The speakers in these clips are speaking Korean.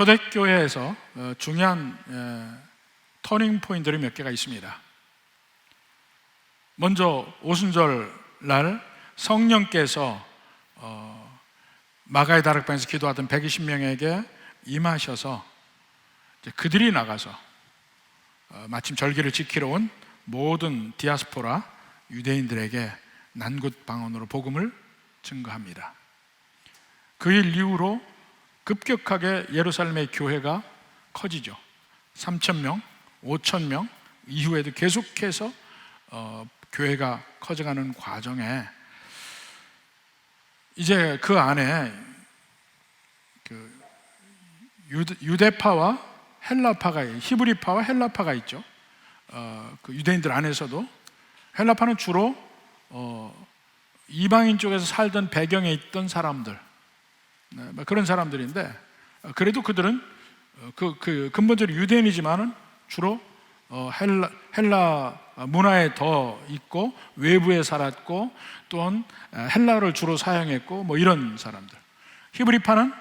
초대교회에서 중요한 터닝 포인트들이 몇 개가 있습니다. 먼저 오순절 날 성령께서 마가의 다락방에서 기도하던 120명에게 임하셔서 그들이 나가서 마침 절기를 지키러 온 모든 디아스포라 유대인들에게 난곳방언으로 복음을 증거합니다. 그 일 이후로 급격하게 예루살렘의 교회가 커지죠. 3,000명, 5,000명 이후에도 계속해서 교회가 커져가는 과정에 이제 그 안에 유대파와 헬라파가, 히브리파와 헬라파가 있죠. 그 유대인들 안에서도 헬라파는 주로 이방인 쪽에서 살던 배경에 있던 사람들, 그런 사람들인데, 그래도 그들은 근본적으로 유대인이지만은 주로 헬라 문화에 더 있고 외부에 살았고 또한 헬라어를 주로 사용했고 뭐 이런 사람들. 히브리파는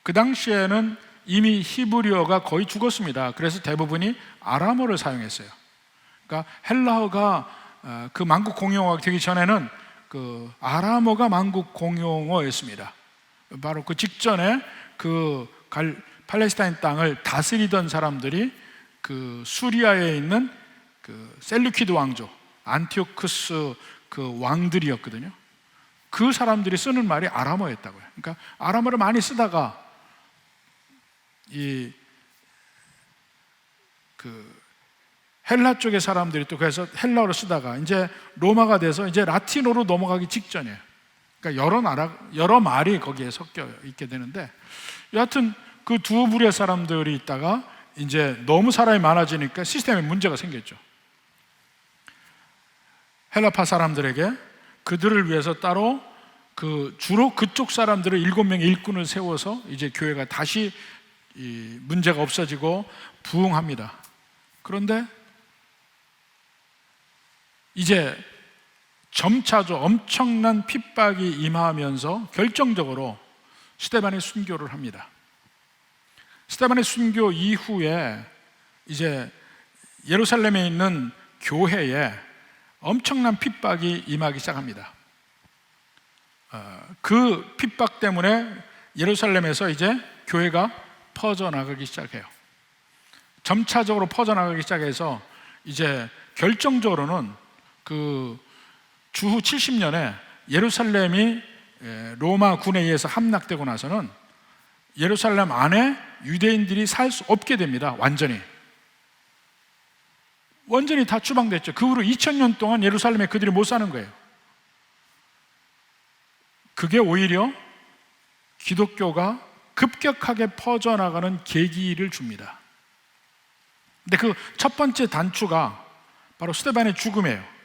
그 당시에는 이미 히브리어가 거의 죽었습니다. 그래서 대부분이 아람어를 사용했어요. 그러니까 헬라어가 그 만국 공용어가 되기 전에는 그 아람어가 만국 공용어였습니다. 바로 그 직전에 그 팔레스타인 땅을 다스리던 사람들이 그 수리아에 있는 그 셀루키드 왕조, 안티오쿠스 그 왕들이었거든요. 그 사람들이 쓰는 말이 아람어였다고요. 그러니까 아람어를 많이 쓰다가 헬라 쪽의 사람들이 또 그래서 헬라어를 쓰다가 이제 로마가 돼서 이제 라틴어로 넘어가기 직전이에요. 그러니까 여러 말이 거기에 섞여 있게 되는데, 여하튼 그 두 부류의 사람들이 있다가 이제 너무 사람이 많아지니까 시스템에 문제가 생겼죠. 헬라파 사람들에게 그들을 위해서 따로 주로 그쪽 사람들을 7명의 일꾼을 세워서 이제 교회가 다시 문제가 없어지고 부흥합니다. 그런데 이제 점차죠. 엄청난 핍박이 임하면서 결정적으로 스데반이 순교를 합니다. 스데반의 순교 이후에 이제 예루살렘에 있는 교회에 엄청난 핍박이 임하기 시작합니다. 그 핍박 때문에 예루살렘에서 이제 교회가 퍼져나가기 시작해요. 점차적으로 퍼져나가기 시작해서 이제 결정적으로는 그 주후 70년에 예루살렘이 로마 군에 의해서 함락되고 나서는 예루살렘 안에 유대인들이 살 수 없게 됩니다. 완전히 다 추방됐죠. 그 후로 2000년 동안 예루살렘에 그들이 못 사는 거예요. 그게 오히려 기독교가 급격하게 퍼져나가는 계기를 줍니다. 근데 그 첫 번째 단추가 바로 스데반의 죽음이에요.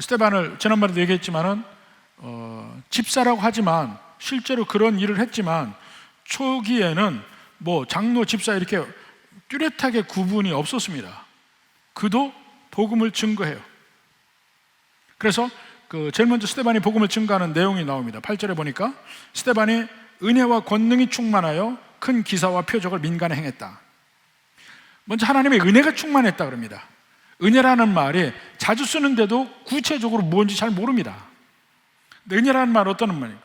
스데반을 지난번에도 얘기했지만은 집사라고 하지만 실제로 그런 일을 했지만 초기에는 뭐 장로, 집사 이렇게 뚜렷하게 구분이 없었습니다. 그도 복음을 증거해요. 그래서 제일 먼저 스데반이 복음을 증거하는 내용이 나옵니다. 8절에 보니까 스데반이 은혜와 권능이 충만하여 큰 기사와 표적을 민간에 행했다. 먼저 하나님의 은혜가 충만했다 그럽니다. 은혜라는 말이 자주 쓰는데도 구체적으로 뭔지 잘 모릅니다. 근데 은혜라는 말 어떤 말입니까?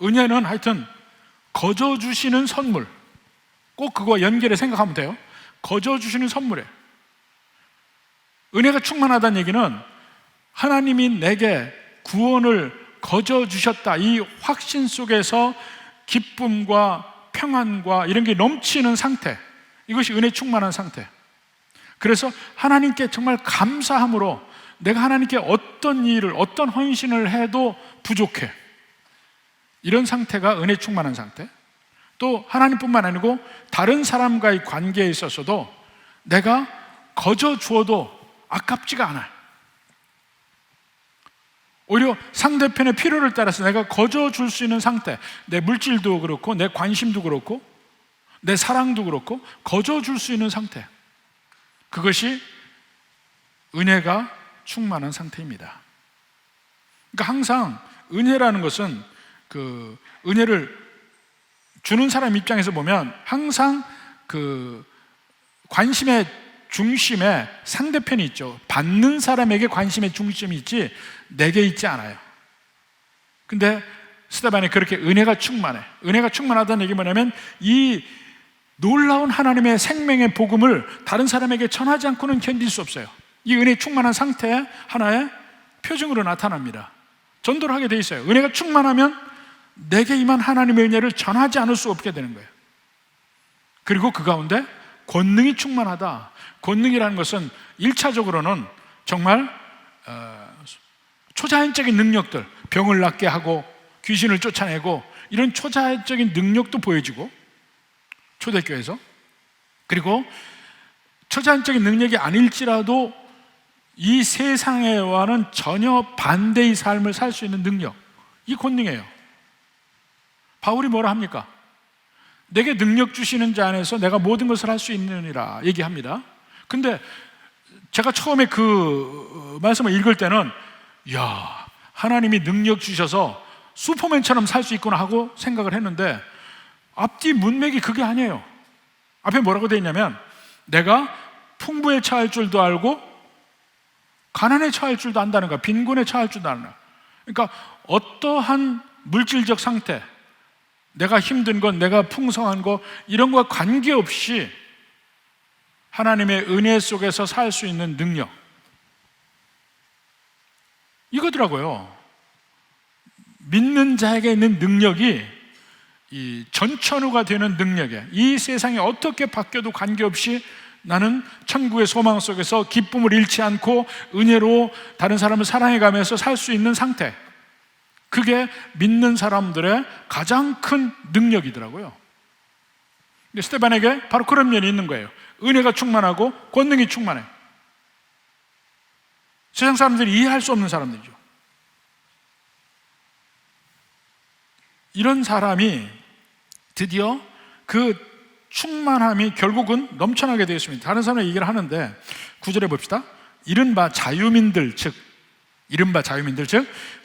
은혜는 하여튼 거저 주시는 선물, 꼭 그거 연결해 생각하면 돼요. 거저 주시는 선물이에요. 은혜가 충만하다는 얘기는 하나님이 내게 구원을 거저 주셨다, 이 확신 속에서 기쁨과 평안과 이런 게 넘치는 상태, 이것이 은혜 충만한 상태. 그래서 하나님께 정말 감사함으로 내가 하나님께 어떤 일을, 어떤 헌신을 해도 부족해, 이런 상태가 은혜 충만한 상태. 또 하나님뿐만 아니고 다른 사람과의 관계에 있어서도 내가 거저 주어도 아깝지가 않아요. 오히려 상대편의 필요를 따라서 내가 거저 줄 수 있는 상태, 내 물질도 그렇고 내 관심도 그렇고 내 사랑도 그렇고 거저 줄 수 있는 상태, 그것이 은혜가 충만한 상태입니다. 그러니까 항상 은혜라는 것은 은혜를 주는 사람 입장에서 보면 항상 그 관심의 중심에 상대편이 있죠. 받는 사람에게 관심의 중심이 있지 내게 있지 않아요. 근데 스데반이 그렇게 은혜가 충만해. 은혜가 충만하다는 얘기 뭐냐면 이 놀라운 하나님의 생명의 복음을 다른 사람에게 전하지 않고는 견딜 수 없어요. 이 은혜 충만한 상태 하나의 표징으로 나타납니다. 전도를 하게 돼 있어요. 은혜가 충만하면 내게 임한 하나님의 은혜를 전하지 않을 수 없게 되는 거예요. 그리고 그 가운데 권능이 충만하다. 권능이라는 것은 1차적으로는 정말 초자연적인 능력들, 병을 낫게 하고 귀신을 쫓아내고 이런 초자연적인 능력도 보여지고 초대교회에서, 그리고 초자연적인 능력이 아닐지라도 이 세상에와는 전혀 반대의 삶을 살 수 있는 능력, 이 권능이에요. 바울이 뭐라 합니까? 내게 능력 주시는 자 안에서 내가 모든 것을 할 수 있느니라 얘기합니다. 근데 제가 처음에 그 말씀을 읽을 때는 이야, 하나님이 능력 주셔서 슈퍼맨처럼 살 수 있구나 하고 생각을 했는데 앞뒤 문맥이 그게 아니에요. 앞에 뭐라고 되어 있냐면 내가 풍부에 처할 줄도 알고 가난에 처할 줄도 안다는 거야. 빈곤에 처할 줄도 아는 거야. 그러니까 어떠한 물질적 상태, 내가 힘든 건, 내가 풍성한 거 이런 거와 관계없이 하나님의 은혜 속에서 살 수 있는 능력, 이거더라고요. 믿는 자에게 있는 능력이 이 전천후가 되는 능력이에요. 이 세상이 어떻게 바뀌어도 관계없이 나는 천국의 소망 속에서 기쁨을 잃지 않고 은혜로 다른 사람을 사랑해가면서 살 수 있는 상태, 그게 믿는 사람들의 가장 큰 능력이더라고요. 근데 스데반에게 바로 그런 면이 있는 거예요. 은혜가 충만하고 권능이 충만해. 세상 사람들이 이해할 수 없는 사람들이죠. 이런 사람이 드디어 그 충만함이 결국은 넘쳐나게 되었습니다. 다른 사람의 얘기를 하는데 9절에 봅시다. 이른바 자유민들 즉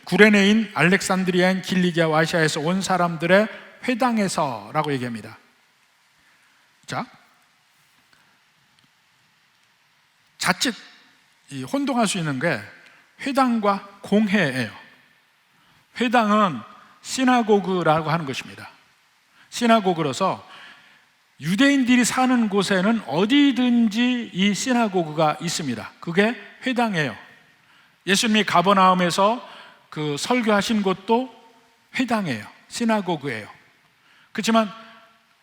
구레네인, 알렉산드리아인, 길리기아와 아시아에서 온 사람들의 회당에서라고 얘기합니다. 자, 자칫 혼동할 수 있는 게 회당과 공회예요. 회당은 시나고그라고 하는 것입니다. 시나고그로서 유대인들이 사는 곳에는 어디든지 이 시나고그가 있습니다. 그게 회당이에요. 예수님이 가버나움에서 그 설교하신 곳도 회당이에요. 시나고그예요. 그렇지만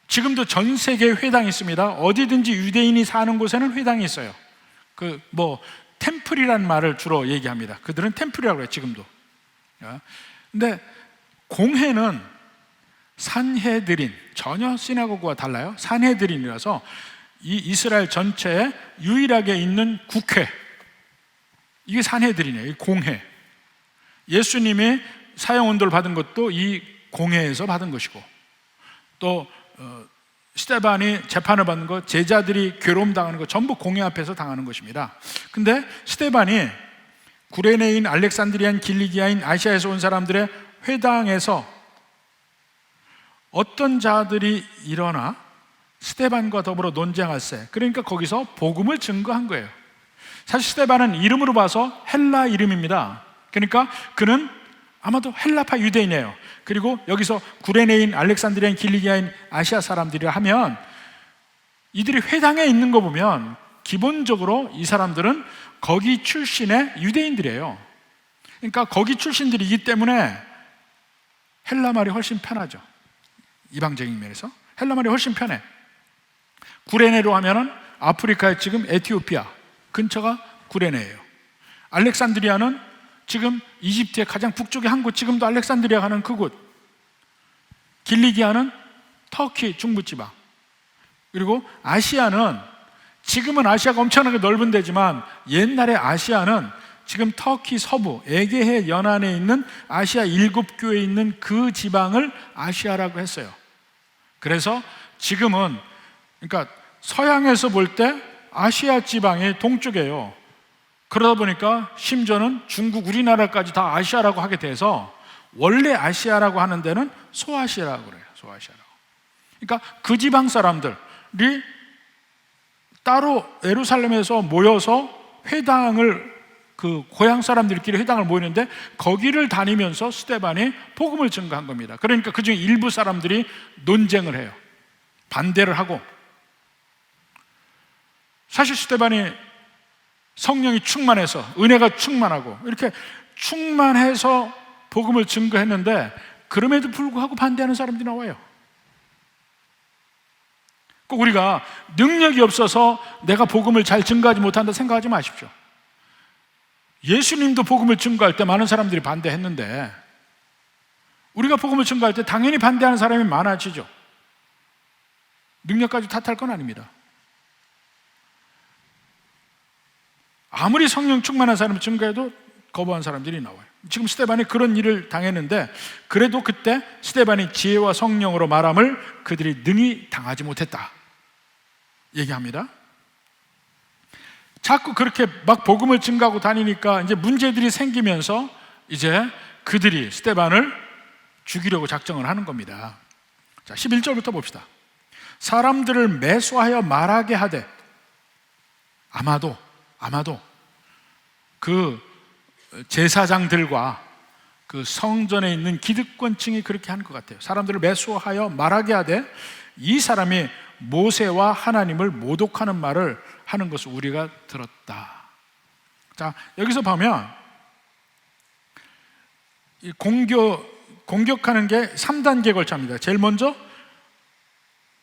지금도 전 세계에 회당이 있습니다. 어디든지 유대인이 사는 곳에는 회당이 있어요. 그 템플이라는 말을 주로 얘기합니다. 그들은 템플이라고 해요. 지금도. 근데 공회는 산헤드린, 전혀 시나고그와 달라요. 산헤드린이라서 이 이스라엘 전체에 유일하게 있는 국회, 이게 산헤드린이에요. 이 공회. 예수님이 사형 언도를 받은 것도 이 공회에서 받은 것이고, 또 스데반이 재판을 받는 것, 제자들이 괴로움 당하는 것 전부 공회 앞에서 당하는 것입니다. 근데 스데반이 구레네인, 알렉산드리아인, 길리기아인, 아시아에서 온 사람들의 회당에서 어떤 자들이 일어나 스데반과 더불어 논쟁할세, 그러니까 거기서 복음을 증거한 거예요. 사실 스데반은 이름으로 봐서 헬라 이름입니다. 그러니까 그는 아마도 헬라파 유대인이에요. 그리고 여기서 구레네인, 알렉산드리아인, 길리기아인, 아시아 사람들이라 하면 이들이 회당에 있는 거 보면 기본적으로 이 사람들은 거기 출신의 유대인들이에요. 그러니까 거기 출신들이기 때문에 헬라 말이 훨씬 편하죠. 이방적인 면에서 헬라 말이 훨씬 편해. 구레네로 하면은 아프리카의 지금 에티오피아 근처가 구레네예요. 알렉산드리아는 지금 이집트의 가장 북쪽의 한 곳, 지금도 알렉산드리아 가는 그곳. 길리기아는 터키 중부지방. 그리고 아시아는 지금은 아시아가 엄청나게 넓은 데지만 옛날에 아시아는 지금 터키 서부 에게해 연안에 있는 아시아 7교에 있는 그 지방을 아시아라고 했어요. 그래서 지금은, 그러니까 서양에서 볼 때 아시아 지방이 동쪽이에요. 그러다 보니까 심지어는 중국, 우리나라까지 다 아시아라고 하게 돼서 원래 아시아라고 하는 데는 소아시아라고 그래요. 소아시아라고. 그러니까 그 지방 사람들이 따로 예루살렘에서 모여서 회당을, 그 고향 사람들끼리 회당을 모이는데 거기를 다니면서 스데반이 복음을 증거한 겁니다. 그러니까 그 중에 일부 사람들이 논쟁을 해요. 반대를 하고. 사실 스데반이 성령이 충만해서, 은혜가 충만하고 이렇게 충만해서 복음을 증거했는데, 그럼에도 불구하고 반대하는 사람들이 나와요. 꼭 우리가 능력이 없어서 내가 복음을 잘 증거하지 못한다 생각하지 마십시오. 예수님도 복음을 증거할 때 많은 사람들이 반대했는데, 우리가 복음을 증거할 때 당연히 반대하는 사람이 많아지죠. 능력까지 탓할 건 아닙니다. 아무리 성령 충만한 사람을 증거해도 거부한 사람들이 나와요. 지금 스데반이 그런 일을 당했는데, 그래도 그때 스데반이 지혜와 성령으로 말함을 그들이 능히 당하지 못했다 얘기합니다. 자꾸 그렇게 막 복음을 증거하고 다니니까 이제 문제들이 생기면서 이제 그들이 스데반을 죽이려고 작정을 하는 겁니다. 자, 11절부터 봅시다. 사람들을 매수하여 말하게 하되, 아마도 그 제사장들과 그 성전에 있는 기득권층이 그렇게 하는 것 같아요. 사람들을 매수하여 말하게 하되, 이 사람이 모세와 하나님을 모독하는 말을 하는 것을 우리가 들었다. 자, 여기서 보면 이 공격하는 게 3단계에 걸쳐합니다. 제일 먼저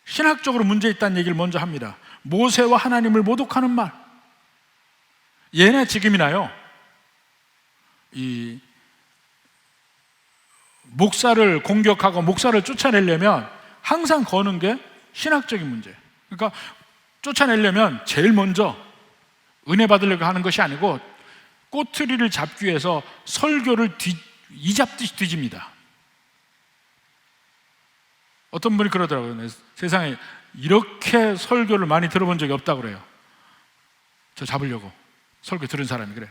신학적으로 문제 있다는 얘기를 먼저 합니다. 모세와 하나님을 모독하는 말. 예나 지금이나요, 이 목사를 공격하고 목사를 쫓아내려면 항상 거는 게 신학적인 문제. 그러니까 쫓아내려면 제일 먼저 은혜 받으려고 하는 것이 아니고 꼬투리를 잡기 위해서 설교를 이잡듯이 뒤집니다. 어떤 분이 그러더라고요. 세상에 이렇게 설교를 많이 들어본 적이 없다고 그래요. 저 잡으려고 설교 들은 사람이 그래요.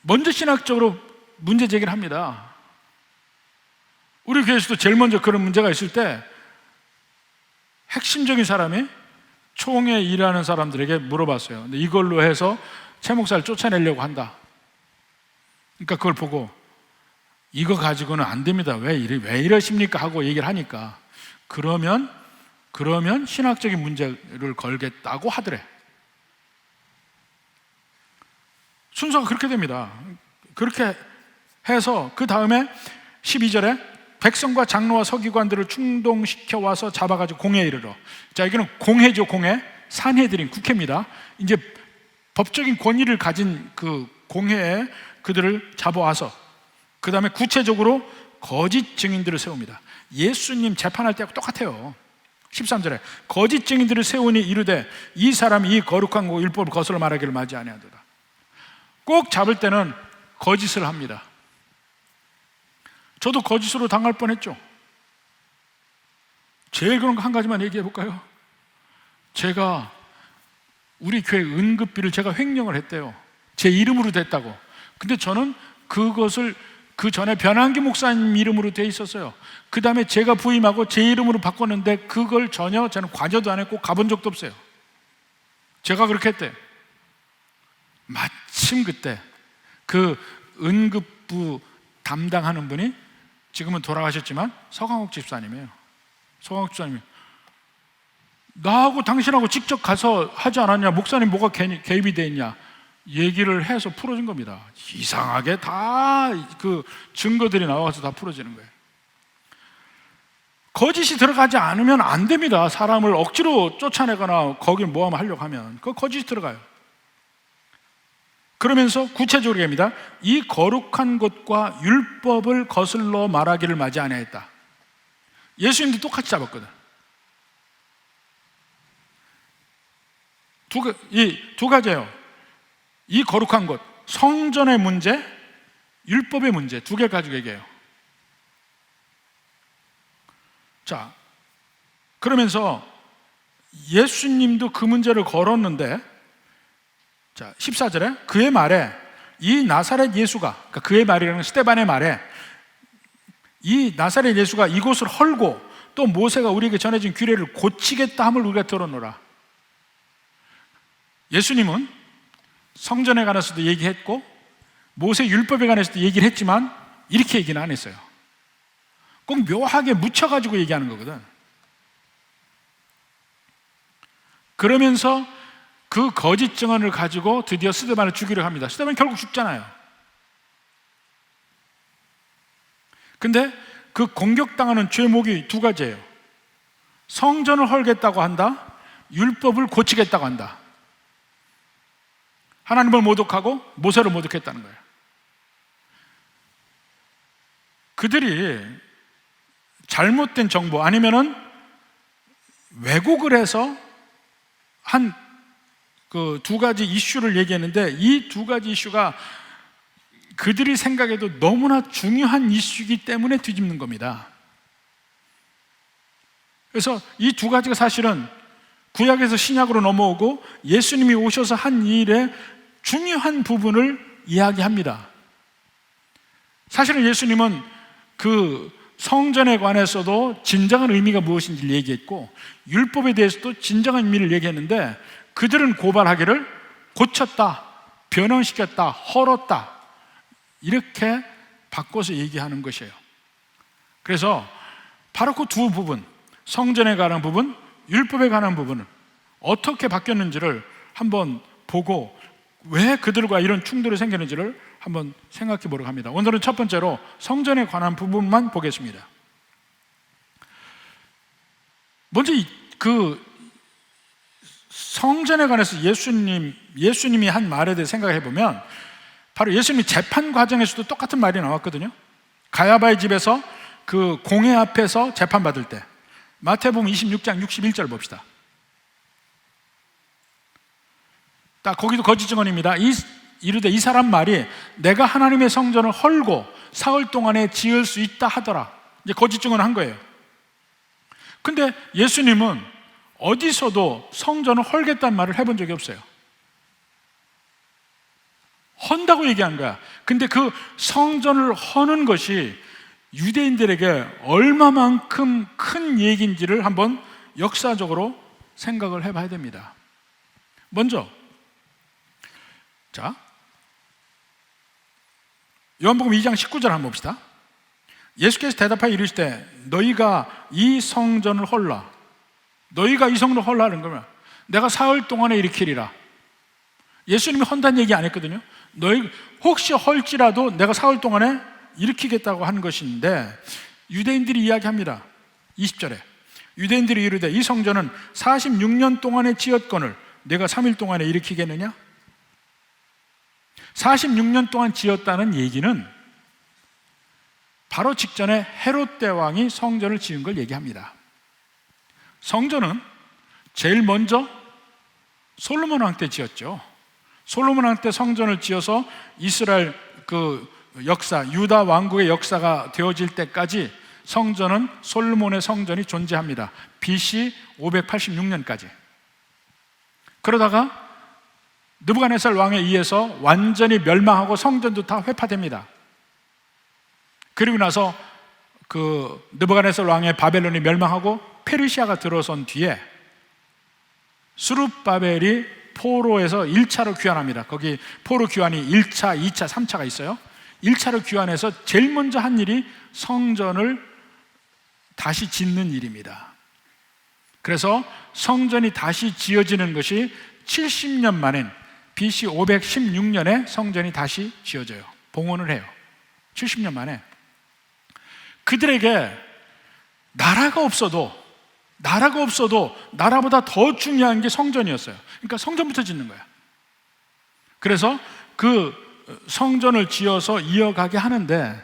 먼저 신학적으로 문제 제기를 합니다. 우리 교회에서도 제일 먼저 그런 문제가 있을 때 핵심적인 사람이 총회 일하는 사람들에게 물어봤어요. 근데 이걸로 해서 최 목사를 쫓아내려고 한다. 그러니까 그걸 보고 이거 가지고는 안 됩니다. 왜 이러십니까? 하고 얘기를 하니까 그러면 신학적인 문제를 걸겠다고 하더래. 순서가 그렇게 됩니다. 그렇게 해서 그 다음에 12절에 백성과 장로와 서기관들을 충동시켜 와서 잡아가지고 공회에 이르러. 자, 이거는 공회죠. 공회. 산헤드린, 국회입니다. 이제 법적인 권위를 가진 그 공회에 그들을 잡아와서 그 다음에 구체적으로 거짓 증인들을 세웁니다. 예수님 재판할 때하고 똑같아요. 13절에 거짓 증인들을 세우니 이르되 이 사람이 이 거룩한 율법을 거슬러 말하기를 맞이 아니하도다. 꼭 잡을 때는 거짓을 합니다. 저도 거짓으로 당할 뻔했죠. 제일 그런 거 한 가지만 얘기해 볼까요? 제가 우리 교회 응급비를 제가 횡령을 했대요. 제 이름으로 됐다고. 근데 저는 그것을 그 전에 변한기 목사님 이름으로 돼 있었어요. 그 다음에 제가 부임하고 제 이름으로 바꿨는데 그걸 전혀 저는 관여도 안 했고 가본 적도 없어요. 제가 그렇게 했대요. 마침 그때 그 응급부 담당하는 분이 지금은 돌아가셨지만 서강욱 집사님이에요. 서강욱 집사님이 나하고 당신하고 직접 가서 하지 않았냐, 목사님 뭐가 개입이 돼 있냐 얘기를 해서 풀어진 겁니다. 이상하게 다 그 증거들이 나와서 다 풀어지는 거예요. 거짓이 들어가지 않으면 안 됩니다. 사람을 억지로 쫓아내거나 거길 모함을 하려고 하면 그 거짓이 들어가요. 그러면서 구체적으로 얘기합니다. 이 거룩한 것과 율법을 거슬러 말하기를 맞이 아니하였다. 예수님도 똑같이 잡았거든. 두 가지예요. 이 거룩한 것, 성전의 문제, 율법의 문제 두 개 가지고 얘기해요. 자, 그러면서 예수님도 그 문제를 걸었는데, 자, 14절에 그의 말에 이 나사렛 예수가, 그러니까 그의 말이라는 스데반의 말에 이 나사렛 예수가 이곳을 헐고 또 모세가 우리에게 전해진 규례를 고치겠다 함을 우리가 들어노라. 예수님은 성전에 관해서도 얘기했고 모세 율법에 관해서도 얘기를 했지만 이렇게 얘기는 안 했어요. 꼭 묘하게 묻혀가지고 얘기하는 거거든. 그러면서 그 거짓 증언을 가지고 드디어 스데반을 죽이려 합니다. 스데반은 결국 죽잖아요. 근데 그 공격당하는 죄목이 두 가지예요. 성전을 헐겠다고 한다, 율법을 고치겠다고 한다. 하나님을 모독하고 모세를 모독했다는 거예요. 그들이 잘못된 정보 아니면은 왜곡을 해서 한 그 두 가지 이슈를 얘기했는데 이 두 가지 이슈가 그들이 생각해도 너무나 중요한 이슈이기 때문에 뒤집는 겁니다. 그래서 이 두 가지가 사실은 구약에서 신약으로 넘어오고 예수님이 오셔서 한 일의 중요한 부분을 이야기합니다. 사실은 예수님은 그 성전에 관해서도 진정한 의미가 무엇인지를 얘기했고 율법에 대해서도 진정한 의미를 얘기했는데 그들은 고발하기를 고쳤다, 변형시켰다, 헐었다 이렇게 바꿔서 얘기하는 것이에요. 그래서 바로 그 두 부분, 성전에 관한 부분, 율법에 관한 부분은 어떻게 바뀌었는지를 한번 보고 왜 그들과 이런 충돌이 생기는지를 한번 생각해 보려고 합니다. 오늘은 첫 번째로 성전에 관한 부분만 보겠습니다. 먼저 그 성전에 관해서 예수님이 한 말에 대해 생각해 보면 바로 예수님이 재판 과정에서도 똑같은 말이 나왔거든요. 가야바의 집에서 그 공회 앞에서 재판받을 때 마태복음 26장 61절 봅시다. 딱 거기도 거짓 증언입니다. 이르되 이 사람 말이 내가 하나님의 성전을 헐고 사흘 동안에 지을 수 있다 하더라. 이제 거짓 증언을 한 거예요. 근데 예수님은 어디서도 성전을 헐겠다는 말을 해본 적이 없어요. 헌다고 얘기한 거야. 근데 그 성전을 허는 것이 유대인들에게 얼마만큼 큰 얘기인지를 한번 역사적으로 생각을 해봐야 됩니다. 먼저 자 요한복음 2장 19절 한번 봅시다. 예수께서 대답하여 이르시되 너희가 이 성전을 헐라. 너희가 이 성전을 헐라 하는 거면 내가 사흘 동안에 일으키리라. 예수님이 헌다는 얘기 안 했거든요. 너희 혹시 헐지라도 내가 사흘 동안에 일으키겠다고 하는 것인데 유대인들이 이야기합니다. 20절에 유대인들이 이르되 이 성전은 46년 동안에 지었거늘 내가 3일 동안에 일으키겠느냐? 46년 동안 지었다는 얘기는 바로 직전에 헤롯 대왕이 성전을 지은 걸 얘기합니다. 성전은 제일 먼저 솔로몬 왕 때 지었죠. 솔로몬 왕 때 성전을 지어서 이스라엘 그 역사, 유다 왕국의 역사가 되어질 때까지 성전은 솔로몬의 성전이 존재합니다. BC 586년까지. 그러다가 느부갓네살 왕에 의해서 완전히 멸망하고 성전도 다 회파됩니다. 그리고 나서 그 느부갓네살 왕의 바벨론이 멸망하고 페르시아가 들어선 뒤에 스룹바벨이 포로에서 1차로 귀환합니다. 거기 포로 귀환이 1차, 2차, 3차가 있어요. 1차로 귀환해서 제일 먼저 한 일이 성전을 다시 짓는 일입니다. 그래서 성전이 다시 지어지는 것이 70년 만엔 BC 516년에 성전이 다시 지어져요. 봉헌을 해요. 70년 만에. 그들에게 나라가 없어도 나라보다 더 중요한 게 성전이었어요. 그러니까 성전부터 짓는 거야. 그래서 그 성전을 지어서 이어가게 하는데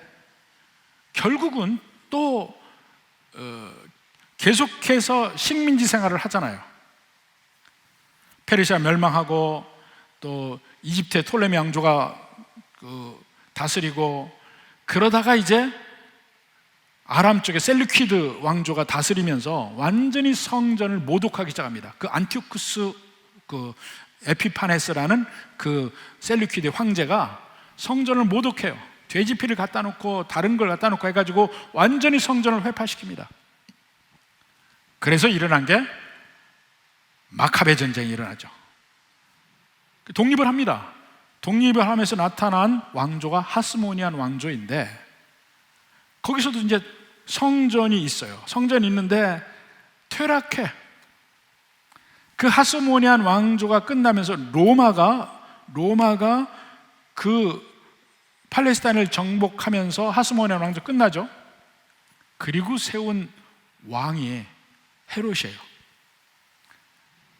결국은 또 계속해서 식민지 생활을 하잖아요. 페르시아 멸망하고 또 이집트의 톨레미 왕조가 다스리고 그러다가 이제 아람 쪽에 셀루키드 왕조가 다스리면서 완전히 성전을 모독하기 시작합니다. 그 안티오쿠스 그 에피파네스라는 그 셀루키드 황제가 성전을 모독해요. 돼지 피를 갖다 놓고 다른 걸 갖다 놓고 해가지고 완전히 성전을 회파시킵니다. 그래서 일어난 게 마카베 전쟁이 일어나죠. 독립을 합니다. 독립을 하면서 나타난 왕조가 하스모니안 왕조인데, 거기서도 이제 성전이 있어요. 성전이 있는데 퇴락해. 그 하스모니안 왕조가 끝나면서 로마가 그 팔레스타인을 정복하면서 하스모니안 왕조 끝나죠. 그리고 세운 왕이 헤롯이에요.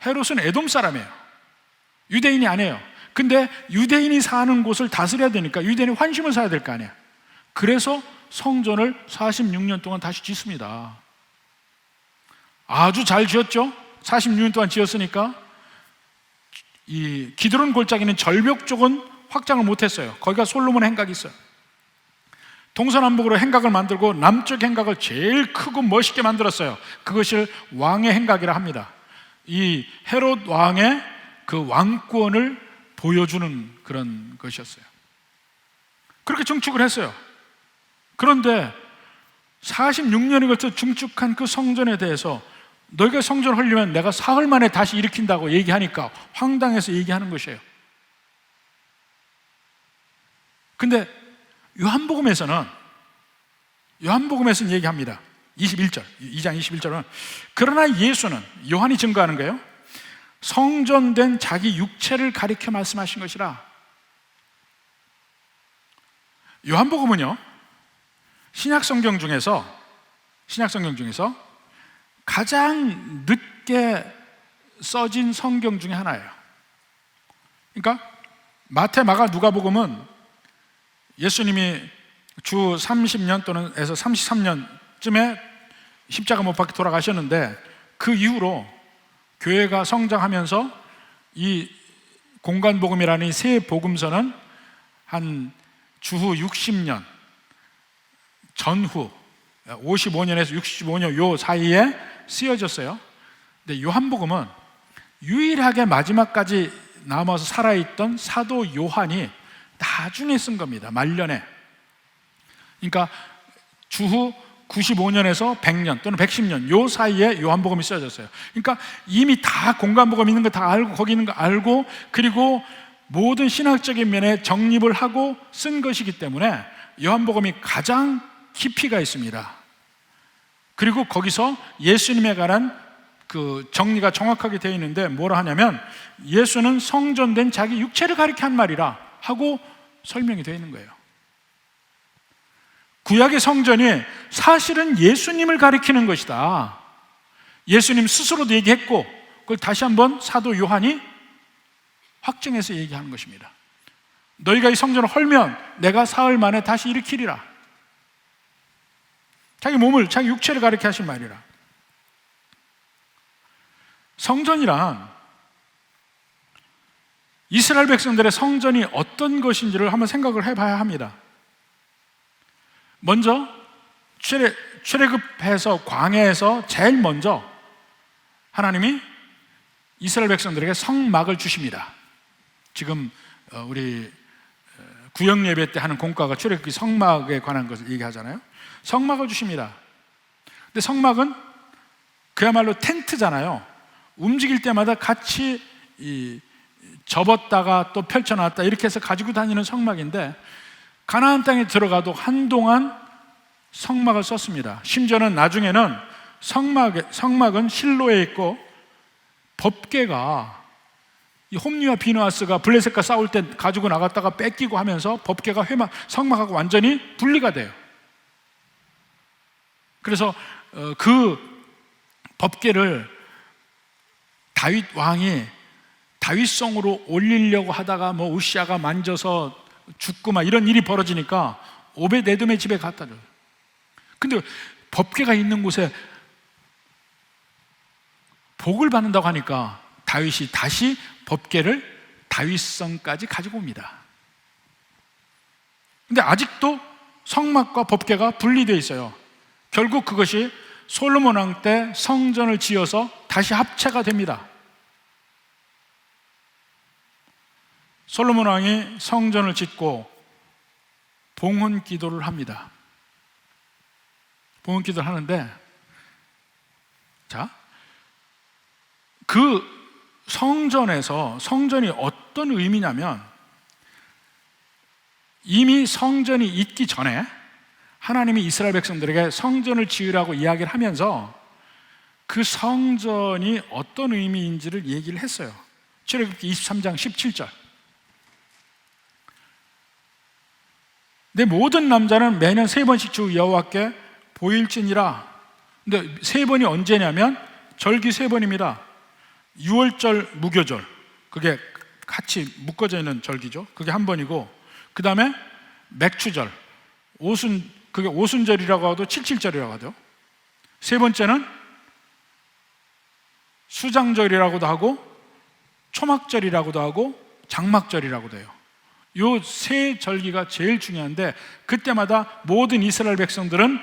헤롯은 에돔 사람이에요. 유대인이 아니에요. 근데 유대인이 사는 곳을 다스려야 되니까 유대인이 환심을 사야 될 거 아니에요. 그래서 성전을 46년 동안 다시 짓습니다. 아주 잘 지었죠. 46년 동안 지었으니까. 이 기드론 골짜기 있는 절벽 쪽은 확장을 못했어요. 거기가 솔로몬의 행각이 있어요. 동서남북으로 행각을 만들고 남쪽 행각을 제일 크고 멋있게 만들었어요. 그것을 왕의 행각이라 합니다. 이 헤롯 왕의 그 왕권을 보여주는 그런 것이었어요. 그렇게 증축을 했어요. 그런데 46년에 걸쳐 증축한 그 성전에 대해서 너희가 성전을 헐리면 내가 사흘 만에 다시 일으킨다고 얘기하니까 황당해서 얘기하는 것이에요. 근데 요한복음에서는 얘기합니다. 21절, 2장 21절은 그러나 예수는, 요한이 증거하는 거예요, 성전된 자기 육체를 가리켜 말씀하신 것이라. 요한복음은요, 신약성경 중에서 가장 늦게 써진 성경 중에 하나예요. 그러니까 마태, 마가, 누가복음은 예수님이 주 30년 또는 에서 33년쯤에 십자가 못 박혀 돌아가셨는데, 그 이후로 교회가 성장하면서 이 공간복음이라는 이 새 복음서는 한 주후 60년 전후 55년에서 65년 요 사이에 쓰여졌어요. 근데 요한복음은 유일하게 마지막까지 남아서 살아있던 사도 요한이 나중에 쓴 겁니다. 말년에. 그러니까 주후 95년에서 100년 또는 110년 요 사이에 요한복음이 쓰여졌어요. 그러니까 이미 다 공간복음 있는 거 다 알고, 거기 있는 거 알고, 그리고 모든 신학적인 면에 정립을 하고 쓴 것이기 때문에 요한복음이 가장 깊이가 있습니다. 그리고 거기서 예수님에 관한 그 정리가 정확하게 되어 있는데 뭐라 하냐면, 예수는 성전된 자기 육체를 가리켜 한 말이라 하고 설명이 되어 있는 거예요. 구약의 성전이 사실은 예수님을 가리키는 것이다. 예수님 스스로도 얘기했고, 그걸 다시 한번 사도 요한이 확증해서 얘기하는 것입니다. 너희가 이 성전을 헐면 내가 사흘 만에 다시 일으키리라. 자기 몸을, 자기 육체를 가리켜 하신 말이라. 성전이란 이스라엘 백성들의 성전이 어떤 것인지를 한번 생각을 해봐야 합니다. 먼저 출애굽해서 광야에서 제일 먼저 하나님이 이스라엘 백성들에게 성막을 주십니다. 지금 우리 구역 예배 때 하는 공과가 출애굽기 성막에 관한 것을 얘기하잖아요. 성막을 주십니다. 근데 성막은 그야말로 텐트잖아요. 움직일 때마다 같이 접었다가 또 펼쳐놨다 이렇게 해서 가지고 다니는 성막인데, 가나안 땅에 들어가도 한동안 성막을 썼습니다. 심지어는 나중에는 성막은 실로에 있고, 법궤가 이 홈리와 비느하스가 블레셋과 싸울 때 가지고 나갔다가 뺏기고 하면서 법궤가 성막하고 완전히 분리가 돼요. 그래서 그 법궤를 다윗 왕이 다윗성으로 올리려고 하다가 뭐 우시아가 만져서 죽고 막 이런 일이 벌어지니까 오벳에돔의 집에 갖다 줘요. 근데 법궤가 있는 곳에 복을 받는다고 하니까 다윗이 다시 법궤를 다윗성까지 가지고 옵니다. 근데 아직도 성막과 법궤가 분리되어 있어요. 결국 그것이 솔로몬 왕 때 성전을 지어서 다시 합체가 됩니다. 솔로몬 왕이 성전을 짓고 봉헌 기도를 합니다. 봉헌 기도를 하는데, 자, 그 성전이 어떤 의미냐면, 이미 성전이 있기 전에 하나님이 이스라엘 백성들에게 성전을 지으라고 이야기를 하면서 그 성전이 어떤 의미인지를 얘기를 했어요. 출애굽기 23장 17절. 내 모든 남자는 매년 3번씩 주 여호와께 보일지니라. 근데 3번이 언제냐면 절기 3번입니다. 6월절, 무교절, 그게 같이 묶어져 있는 절기죠. 그게 한 번이고, 그 다음에 맥추절, 그게 오순절이라고 하도 77절이라고 하죠. 세 번째는 수장절이라고도 하고 초막절이라고도 하고 장막절이라고도 해요. 이 세 절기가 제일 중요한데, 그때마다 모든 이스라엘 백성들은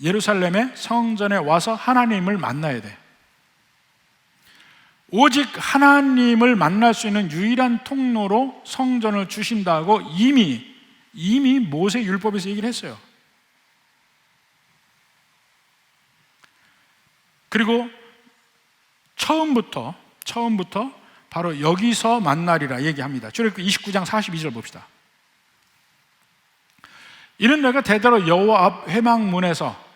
예루살렘의 성전에 와서 하나님을 만나야 돼. 오직 하나님을 만날 수 있는 유일한 통로로 성전을 주신다고 이미 모세 율법에서 얘기를 했어요. 그리고 처음부터 바로 여기서 만나리라 얘기합니다. 출애굽기 29장 42절 봅시다. 이는 내가 대대로 여호와 앞 회막문에서,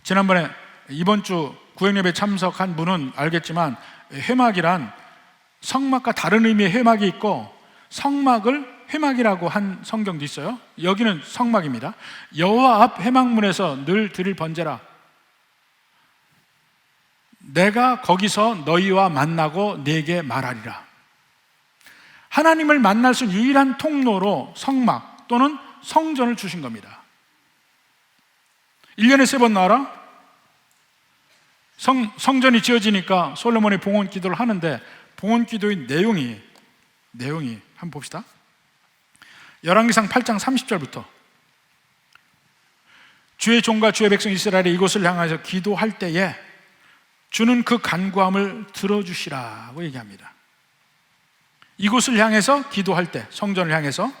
지난번에 이번 주 구역예배 참석한 분은 알겠지만, 회막이란 성막과 다른 의미의 회막이 있고, 성막을 회막이라고 한 성경도 있어요. 여기는 성막입니다. 여호와 앞 회막문에서 늘 드릴 번제라. 내가 거기서 너희와 만나고 네게 말하리라. 하나님을 만날 수 있는 유일한 통로로 성막 또는 성전을 주신 겁니다. 1년에 3번 나와라. 성전이 지어지니까 솔로몬이 봉헌 기도를 하는데, 봉헌 기도의 내용이 한번 봅시다. 열왕기상 8장 30절부터 주의 종과 주의 백성 이스라엘이 이곳을 향해서 기도할 때에 주는 그 간구함을 들어주시라고 얘기합니다. 이곳을 향해서 기도할 때, 성전을 향해서.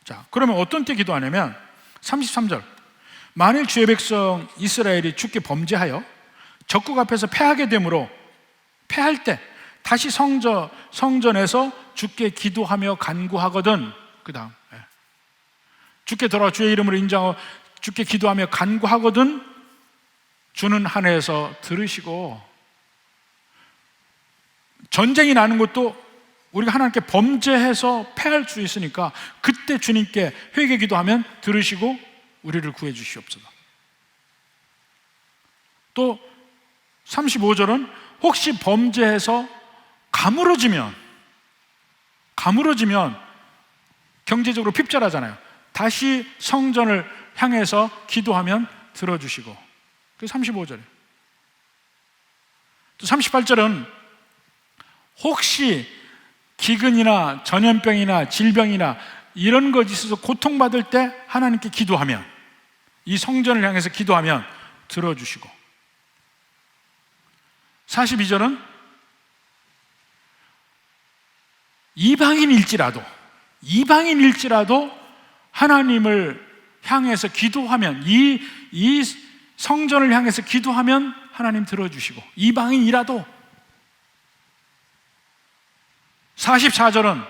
자, 그러면 어떤 때 기도하냐면 33절, 만일 주의 백성 이스라엘이 주께 범죄하여 적국 앞에서 패하게 되므로, 패할 때 다시 성전에서 주께 기도하며 간구하거든. 그 다음, 주께 돌아와 주의 이름으로 인정하고 주께 기도하며 간구하거든 주는 하늘에서 들으시고, 전쟁이 나는 것도 우리가 하나님께 범죄해서 패할 수 있으니까 그때 주님께 회개 기도하면 들으시고 우리를 구해 주시옵소서. 또 35절은 혹시 범죄해서 가물어지면 경제적으로 핍절하잖아요. 다시 성전을 향해서 기도하면 들어주시고. 그게 35절이에요. 또 38절은 혹시 기근이나 전염병이나 질병이나 이런 것이 있어서 고통받을 때 하나님께 기도하면, 이 성전을 향해서 기도하면 들어주시고. 42절은 이방인일지라도 하나님을 향해서 기도하면, 이 성전을 향해서 기도하면 하나님 들어주시고, 이방인이라도. 44절은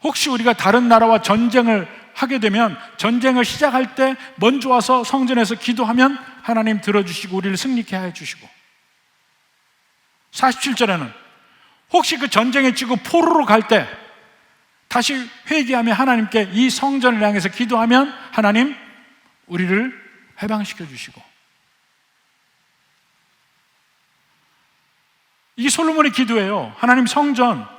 혹시 우리가 다른 나라와 전쟁을 하게 되면 전쟁을 시작할 때 먼저 와서 성전에서 기도하면 하나님 들어주시고 우리를 승리케 해주시고. 47절에는 혹시 그 전쟁에 지고 포로로 갈 때 다시 회개하며 하나님께 이 성전을 향해서 기도하면 하나님 우리를 해방시켜 주시고. 이게 솔로몬의 기도예요. 하나님 성전,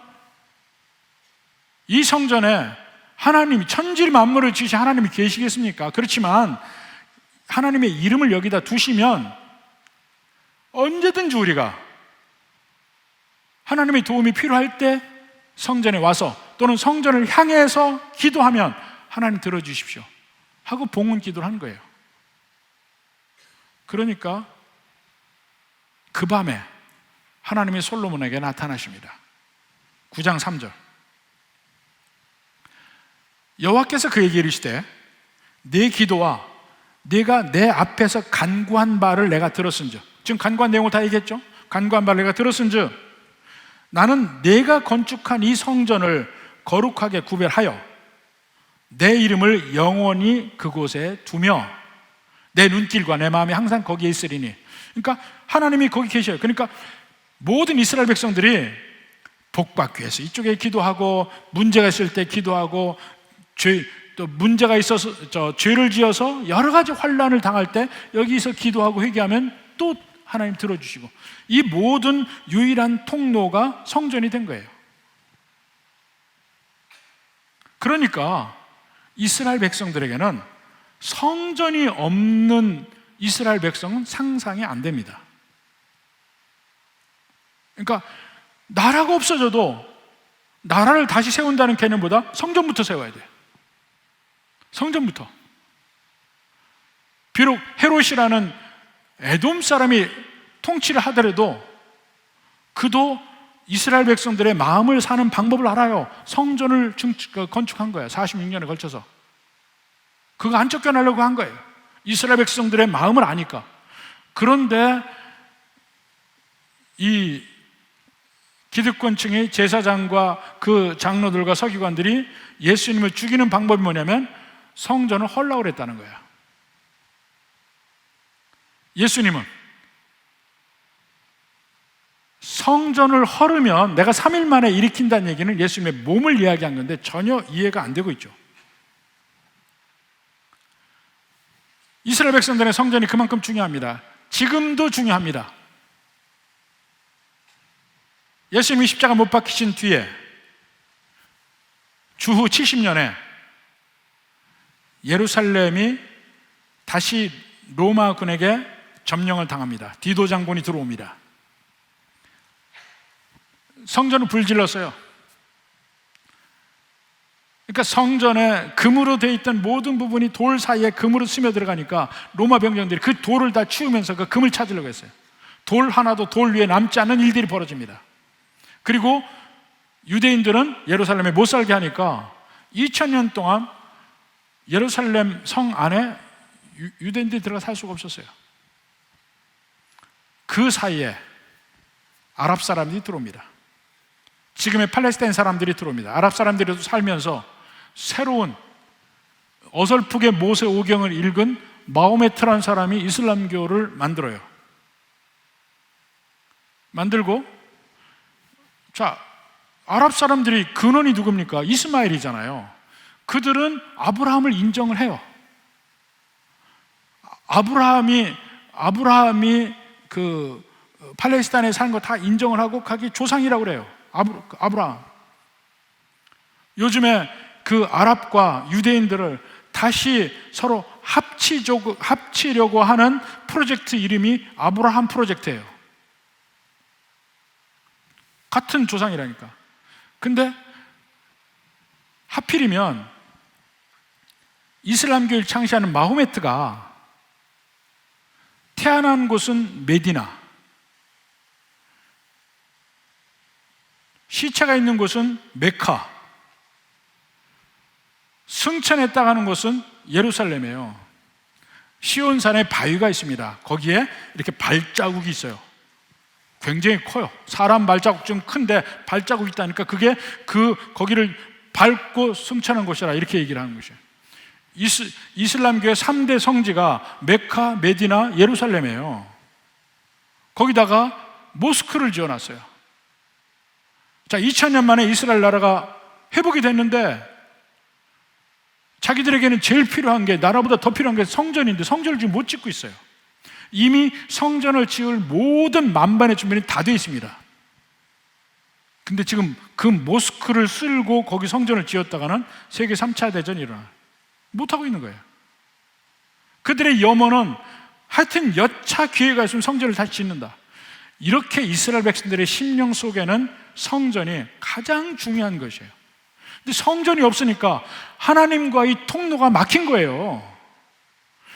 이 성전에 하나님이 천지 만물을 지으신 하나님이 계시겠습니까? 그렇지만 하나님의 이름을 여기다 두시면 언제든지 우리가 하나님의 도움이 필요할 때 성전에 와서 또는 성전을 향해서 기도하면 하나님 들어주십시오 하고 봉헌 기도를 한 거예요. 그러니까 그 밤에 하나님이 솔로몬에게 나타나십니다. 9장 3절. 여호와께서 그에게 이르시되 내 기도와 네가 내 앞에서 간구한 바를 내가 들었은즉, 지금 간구한 내용을 다 얘기했죠. 간구한 바를 내가 들었은즉 나는 내가 건축한 이 성전을 거룩하게 구별하여 내 이름을 영원히 그곳에 두며 내 눈길과 내 마음이 항상 거기에 있으리니. 그러니까 하나님이 거기 계셔요. 그러니까 모든 이스라엘 백성들이 복받기 위해서 이쪽에 기도하고, 문제가 있을 때 기도하고, 또 문제가 있어서 죄를 지어서 여러 가지 환난을 당할 때 여기서 기도하고 회개하면 또 하나님 들어주시고, 이 모든 유일한 통로가 성전이 된 거예요. 그러니까 이스라엘 백성들에게는 성전이 없는 이스라엘 백성은 상상이 안 됩니다. 그러니까 나라가 없어져도 나라를 다시 세운다는 개념보다 성전부터 세워야 돼요. 성전부터. 비록 헤롯이라는 에돔 사람이 통치를 하더라도 그도 이스라엘 백성들의 마음을 사는 방법을 알아요. 성전을 건축한 거예요. 46년에 걸쳐서. 그거 안 쫓겨나려고 한 거예요. 이스라엘 백성들의 마음을 아니까. 그런데 이 기득권층의 제사장과 그 장로들과 서기관들이 예수님을 죽이는 방법이 뭐냐면 성전을 헐라고 그랬다는 거야. 예수님은 성전을 헐으면 내가 3일 만에 일으킨다는 얘기는 예수님의 몸을 이야기한 건데 전혀 이해가 안 되고 있죠. 이스라엘 백성들의 성전이 그만큼 중요합니다. 지금도 중요합니다. 예수님이 십자가 못 박히신 뒤에 주후 70년에 예루살렘이 다시 로마군에게 점령을 당합니다. 디도 장군이 들어옵니다. 성전을 불질렀어요. 그러니까 성전에 금으로 되어 있던 모든 부분이 돌 사이에 금으로 스며 들어가니까 로마 병정들이 그 돌을 다 치우면서 그 금을 찾으려고 했어요. 돌 하나도 돌 위에 남지 않는 일들이 벌어집니다. 그리고 유대인들은 예루살렘에 못 살게 하니까 2000년 동안 예루살렘 성 안에 유대인들이 들어가 살 수가 없었어요. 그 사이에 아랍 사람들이 들어옵니다. 지금의 팔레스타인 사람들이 들어옵니다. 아랍 사람들이 살면서 새로운 어설프게 모세 오경을 읽은 마호메트라는 사람이 이슬람교를 만들어요. 만들고, 자, 아랍 사람들이 근원이 누굽니까? 이스마엘이잖아요. 그들은 아브라함을 인정을 해요. 아브라함이 그 팔레스타인에 사는 거 다 인정을 하고 자기 조상이라고 그래요. 아브라함. 요즘에 그 아랍과 유대인들을 다시 서로 합치려고 하는 프로젝트 이름이 아브라함 프로젝트예요. 같은 조상이라니까. 근데 하필이면 이슬람교를 창시하는 마호메트가 태어난 곳은 메디나, 시체가 있는 곳은 메카, 승천했다 가는 곳은 예루살렘이에요. 시온산에 바위가 있습니다. 거기에 이렇게 발자국이 있어요. 굉장히 커요. 사람 발자국 좀 큰데 발자국이 있다니까 그게 거기를 밟고 승천한 곳이라 이렇게 얘기를 하는 것이에요. 이슬람교의 3대 성지가 메카, 메디나, 예루살렘이에요. 거기다가 모스크를 지어놨어요. 자, 2000년 만에 이스라엘 나라가 회복이 됐는데 자기들에게는 제일 필요한 게, 나라보다 더 필요한 게 성전인데 성전을 지금 못 짓고 있어요. 이미 성전을 지을 모든 만반의 준비는 다 되어 있습니다. 근데 지금 그 모스크를 쓸고 거기 성전을 지었다가는 세계 3차 대전이 일어나요. 못하고 있는 거예요. 그들의 염원은 하여튼 여차 기회가 있으면 성전을 다시 짓는다. 이렇게 이스라엘 백성들의 심령 속에는 성전이 가장 중요한 것이에요. 근데 성전이 없으니까 하나님과의 통로가 막힌 거예요.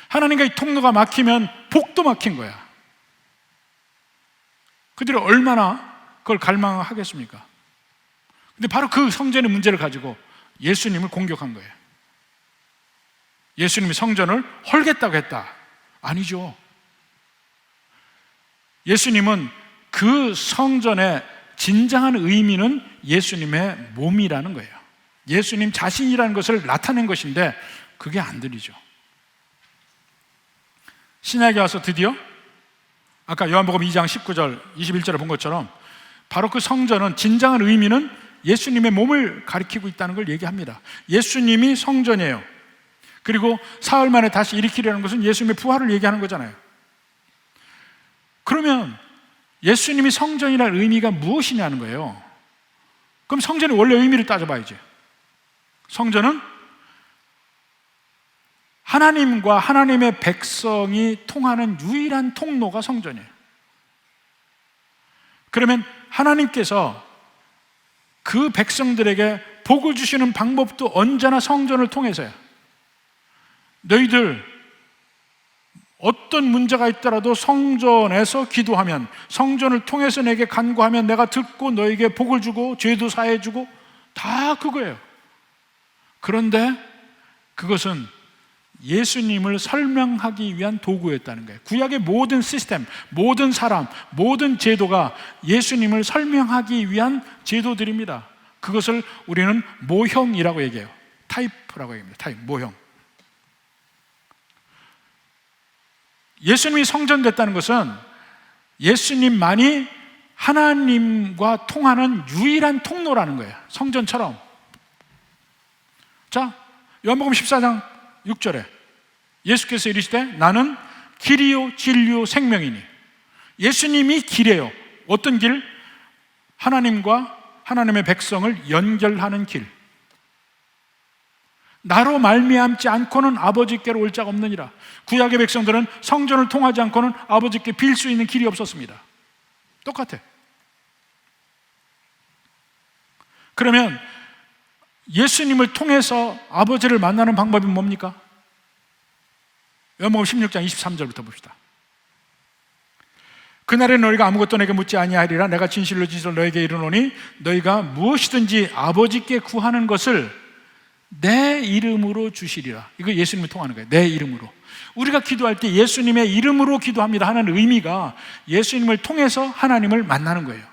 하나님과 이 통로가 막히면 복도 막힌 거야. 그들이 얼마나 그걸 갈망하겠습니까? 근데 바로 그 성전의 문제를 가지고 예수님을 공격한 거예요. 예수님이 성전을 헐겠다고 했다. 아니죠. 예수님은 그 성전의 진정한 의미는 예수님의 몸이라는 거예요. 예수님 자신이라는 것을 나타낸 것인데 그게 안 들리죠. 신약에 와서 드디어 아까 요한복음 2장 19절 21절에 본 것처럼 바로 그 성전은 진정한 의미는 예수님의 몸을 가리키고 있다는 걸 얘기합니다. 예수님이 성전이에요. 그리고 사흘 만에 다시 일으키려는 것은 예수님의 부활을 얘기하는 거잖아요. 그러면 예수님이 성전이라는 의미가 무엇이냐는 거예요. 그럼 성전의 원래 의미를 따져봐야지. 성전은 하나님과 하나님의 백성이 통하는 유일한 통로가 성전이에요. 그러면 하나님께서 그 백성들에게 복을 주시는 방법도 언제나 성전을 통해서요. 너희들 어떤 문제가 있더라도 성전에서 기도하면, 성전을 통해서 내게 간구하면 내가 듣고 너에게 복을 주고 죄도 사해 주고 다 그거예요. 그런데 그것은 예수님을 설명하기 위한 도구였다는 거예요. 구약의 모든 시스템, 모든 사람, 모든 제도가 예수님을 설명하기 위한 제도들입니다. 그것을 우리는 모형이라고 얘기해요. 타입이라고 얘기합니다. 타입, 모형. 예수님이 성전됐다는 것은 예수님만이 하나님과 통하는 유일한 통로라는 거예요. 성전처럼. 자, 요한복음 14장 6절에 예수께서 이르시되 나는 길이요 진리요 생명이니. 예수님이 길이에요. 어떤 길? 하나님과 하나님의 백성을 연결하는 길. 나로 말미암지 않고는 아버지께로 올 자가 없느니라. 구약의 백성들은 성전을 통하지 않고는 아버지께 빌 수 있는 길이 없었습니다. 똑같아. 그러면 예수님을 통해서 아버지를 만나는 방법이 뭡니까? 요한복음 16장 23절부터 봅시다. 그날에 너희가 아무것도 내게 묻지 아니하리라. 내가 진실로 진실로 너에게 이르노니 너희가 무엇이든지 아버지께 구하는 것을 내 이름으로 주시리라. 이거 예수님을 통하는 거예요. 내 이름으로. 우리가 기도할 때 예수님의 이름으로 기도합니다 하는 의미가 예수님을 통해서 하나님을 만나는 거예요.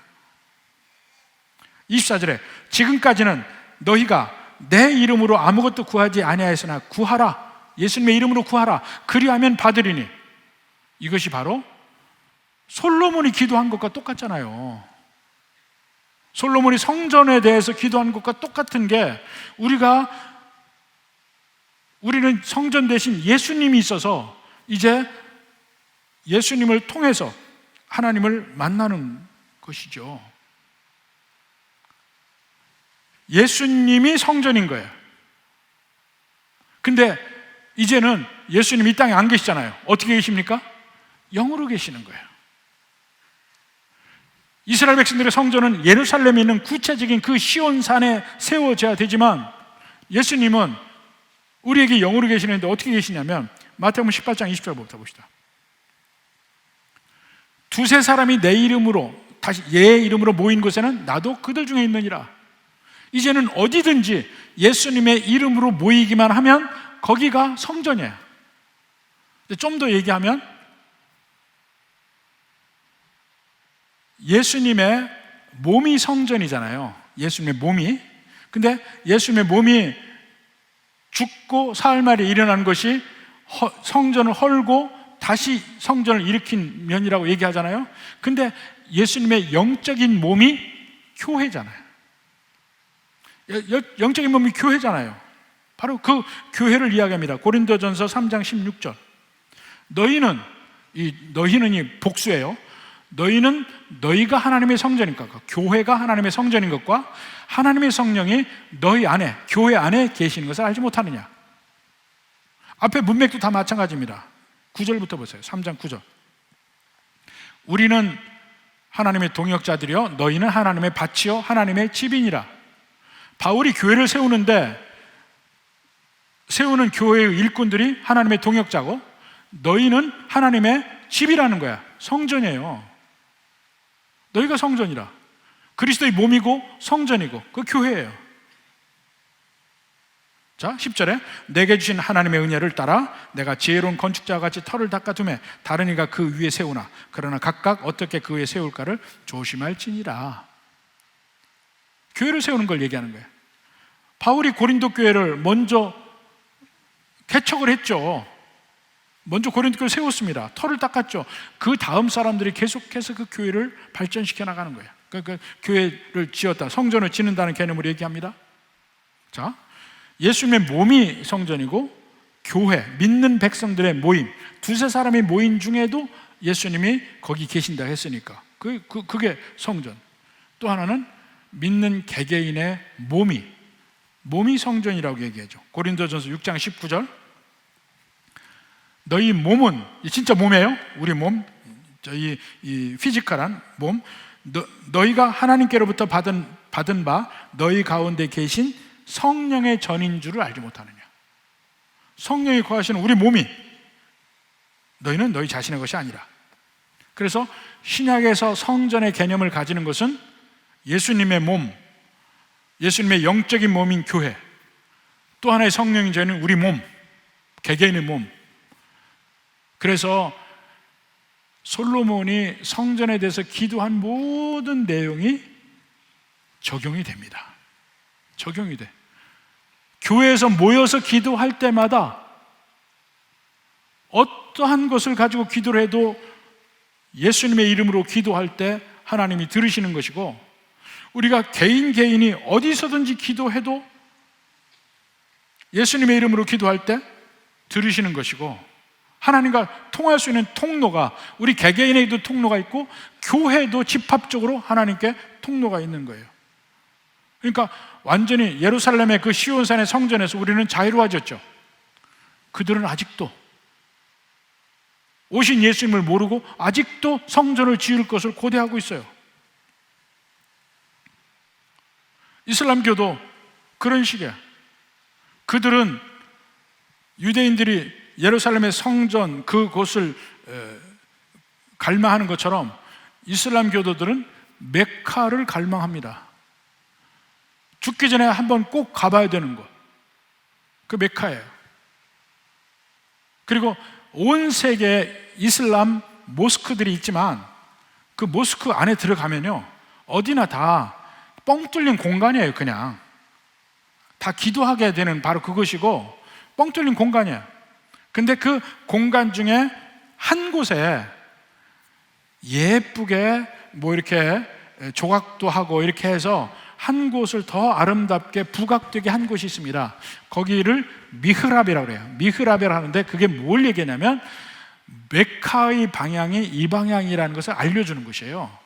24절에 지금까지는 너희가 내 이름으로 아무것도 구하지 아니하였으나 구하라. 예수님의 이름으로 구하라. 그리하면 받으리니. 이것이 바로 솔로몬이 기도한 것과 똑같잖아요. 솔로몬이 성전에 대해서 기도한 것과 똑같은 게 우리는 성전 대신 예수님이 있어서 이제 예수님을 통해서 하나님을 만나는 것이죠. 예수님이 성전인 거예요. 근데 이제는 예수님 이 땅에 안 계시잖아요. 어떻게 계십니까? 영으로 계시는 거예요. 이스라엘 백성들의 성전은 예루살렘에 있는 구체적인 그 시온산에 세워져야 되지만 예수님은 우리에게 영으로 계시는데 어떻게 계시냐면 마태복음 18장 20절부터 봅시다. 두세 사람이 내 이름으로 다시 얘 이름으로 모인 곳에는 나도 그들 중에 있느니라. 이제는 어디든지 예수님의 이름으로 모이기만 하면 거기가 성전이에요. 좀 더 얘기하면 예수님의 몸이 성전이잖아요. 예수님의 몸이. 근데 예수님의 몸이 죽고 사흘 만에 일어난 것이 성전을 헐고 다시 성전을 일으킨 면이라고 얘기하잖아요. 근데 예수님의 영적인 몸이 교회잖아요. 영적인 몸이 교회잖아요. 바로 그 교회를 이야기합니다. 고린도전서 3장 16절. 너희는 이 복수예요. 너희는 너희가 하나님의 성전인 것과 교회가 하나님의 성전인 것과 하나님의 성령이 너희 안에 교회 안에 계시는 것을 알지 못하느냐. 앞에 문맥도 다 마찬가지입니다. 9절부터 보세요. 3장 9절. 우리는 하나님의 동역자들이요 너희는 하나님의 밭이요 하나님의 집이니라. 바울이 교회를 세우는 교회의 일꾼들이 하나님의 동역자고 너희는 하나님의 집이라는 거야. 성전이에요. 너희가 성전이라. 그리스도의 몸이고 성전이고 그 교회예요. 자, 10절에 내게 주신 하나님의 은혜를 따라 내가 지혜로운 건축자와 같이 터를 닦아두매 다른 이가 그 위에 세우나 그러나 각각 어떻게 그 위에 세울까를 조심할지니라. 교회를 세우는 걸 얘기하는 거예요. 바울이 고린도 교회를 먼저 개척을 했죠. 먼저 고린도 교회를 세웠습니다. 터를 닦았죠. 그 다음 사람들이 계속해서 그 교회를 발전시켜 나가는 거예요. 그러니까 교회를 지었다, 성전을 짓는다는 개념으로 얘기합니다. 자, 예수님의 몸이 성전이고 교회, 믿는 백성들의 모임, 두세 사람이 모인 중에도 예수님이 거기 계신다 했으니까 그게 성전. 또 하나는 믿는 개개인의 몸이 성전이라고 얘기하죠. 고린도전서 6장 19절 너희 몸은 진짜 몸이에요. 우리 몸, 이 피지컬한 몸, 너희가 하나님께로부터 받은 바 너희 가운데 계신 성령의 전인 줄을 알지 못하느냐. 성령이 거하시는 우리 몸이 너희는 너희 자신의 것이 아니라. 그래서 신약에서 성전의 개념을 가지는 것은 예수님의 몸, 예수님의 영적인 몸인 교회, 또 하나의 성령이 되는 우리 몸, 개개인의 몸. 그래서 솔로몬이 성전에 대해서 기도한 모든 내용이 적용이 됩니다. 적용이 돼. 교회에서 모여서 기도할 때마다 어떠한 것을 가지고 기도를 해도 예수님의 이름으로 기도할 때 하나님이 들으시는 것이고, 우리가 개인이 어디서든지 기도해도 예수님의 이름으로 기도할 때 들으시는 것이고, 하나님과 통할 수 있는 통로가 우리 개개인에도 통로가 있고 교회도 집합적으로 하나님께 통로가 있는 거예요. 그러니까 완전히 예루살렘의 그 시온산의 성전에서 우리는 자유로워졌죠. 그들은 아직도 오신 예수님을 모르고 아직도 성전을 지을 것을 고대하고 있어요. 이슬람교도 그런 식이야. 그들은 유대인들이 예루살렘의 성전 그곳을 갈망하는 것처럼 이슬람교도들은 메카를 갈망합니다. 죽기 전에 한번 꼭 가봐야 되는 곳, 그 메카예요. 그리고 온 세계에 이슬람 모스크들이 있지만 그 모스크 안에 들어가면요, 어디나 다 뻥 뚫린 공간이에요. 그냥 다 기도하게 되는 바로 그것이고 뻥 뚫린 공간이에요. 근데 그 공간 중에 한 곳에 예쁘게 뭐 이렇게 조각도 하고 이렇게 해서 한 곳을 더 아름답게 부각되게 한 곳이 있습니다. 거기를 미흐랍이라고 해요. 미흐랍이라고 하는데 그게 뭘 얘기하냐면 메카의 방향이 이 방향이라는 것을 알려주는 것이에요.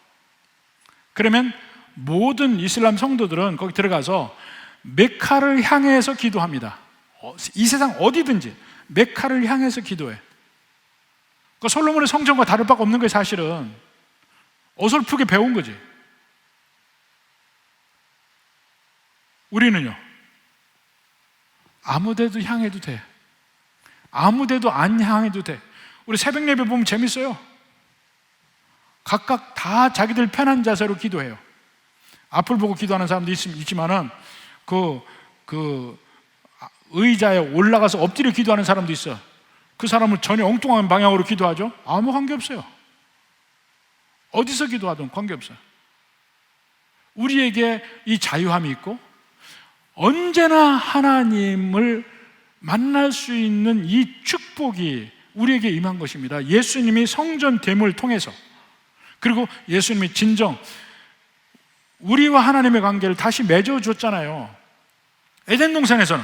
그러면 모든 이슬람 성도들은 거기 들어가서 메카를 향해서 기도합니다. 이 세상 어디든지 메카를 향해서 기도해. 그 솔로몬의 성전과 다를 바가 없는 거예요. 사실은 어설프게 배운 거지. 우리는요, 아무데도 향해도 돼. 아무데도 안 향해도 돼. 우리 새벽 예배 보면 재밌어요. 각각 다 자기들 편한 자세로 기도해요. 앞을 보고 기도하는 사람도 있지만은 그 의자에 올라가서 엎드려 기도하는 사람도 있어. 그 사람은 전혀 엉뚱한 방향으로 기도하죠. 아무 관계없어요. 어디서 기도하든 관계없어요. 우리에게 이 자유함이 있고 언제나 하나님을 만날 수 있는 이 축복이 우리에게 임한 것입니다. 예수님이 성전됨을 통해서, 그리고 예수님이 진정 우리와 하나님의 관계를 다시 맺어줬잖아요. 에덴 동산에서는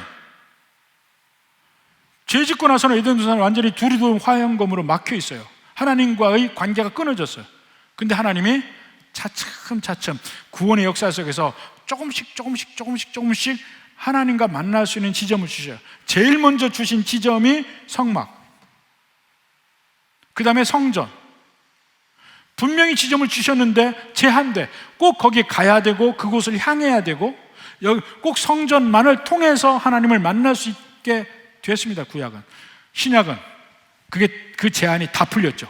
죄 짓고 나서는 에덴 동산은 완전히 두리도 화형검으로 막혀 있어요. 하나님과의 관계가 끊어졌어요. 근데 하나님이 차츰차츰 구원의 역사 속에서 조금씩 하나님과 만날 수 있는 지점을 주셔요. 제일 먼저 주신 지점이 성막, 그 다음에 성전. 분명히 지점을 주셨는데 제한돼. 꼭 거기에 가야 되고 그곳을 향해야 되고 꼭 성전만을 통해서 하나님을 만날 수 있게 됐습니다. 구약은. 신약은 그 제한이 다 풀렸죠.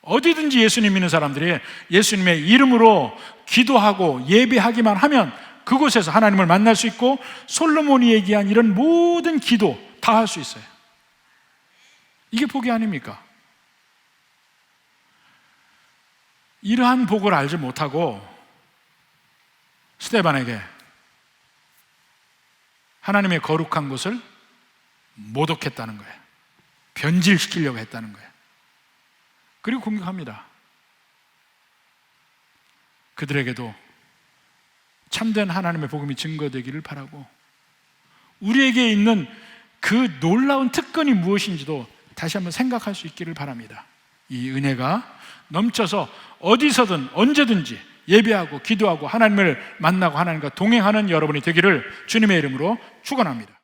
어디든지 예수님 믿는 사람들이 예수님의 이름으로 기도하고 예배하기만 하면 그곳에서 하나님을 만날 수 있고 솔로몬이 얘기한 이런 모든 기도 다 할 수 있어요. 이게 복이 아닙니까? 이러한 복을 알지 못하고 스데반에게 하나님의 거룩한 곳을 모독했다는 거예요. 변질시키려고 했다는 거예요. 그리고 공격합니다. 그들에게도 참된 하나님의 복음이 증거되기를 바라고, 우리에게 있는 그 놀라운 특권이 무엇인지도 다시 한번 생각할 수 있기를 바랍니다. 이 은혜가 넘쳐서 어디서든 언제든지 예배하고 기도하고 하나님을 만나고 하나님과 동행하는 여러분이 되기를 주님의 이름으로 축원합니다.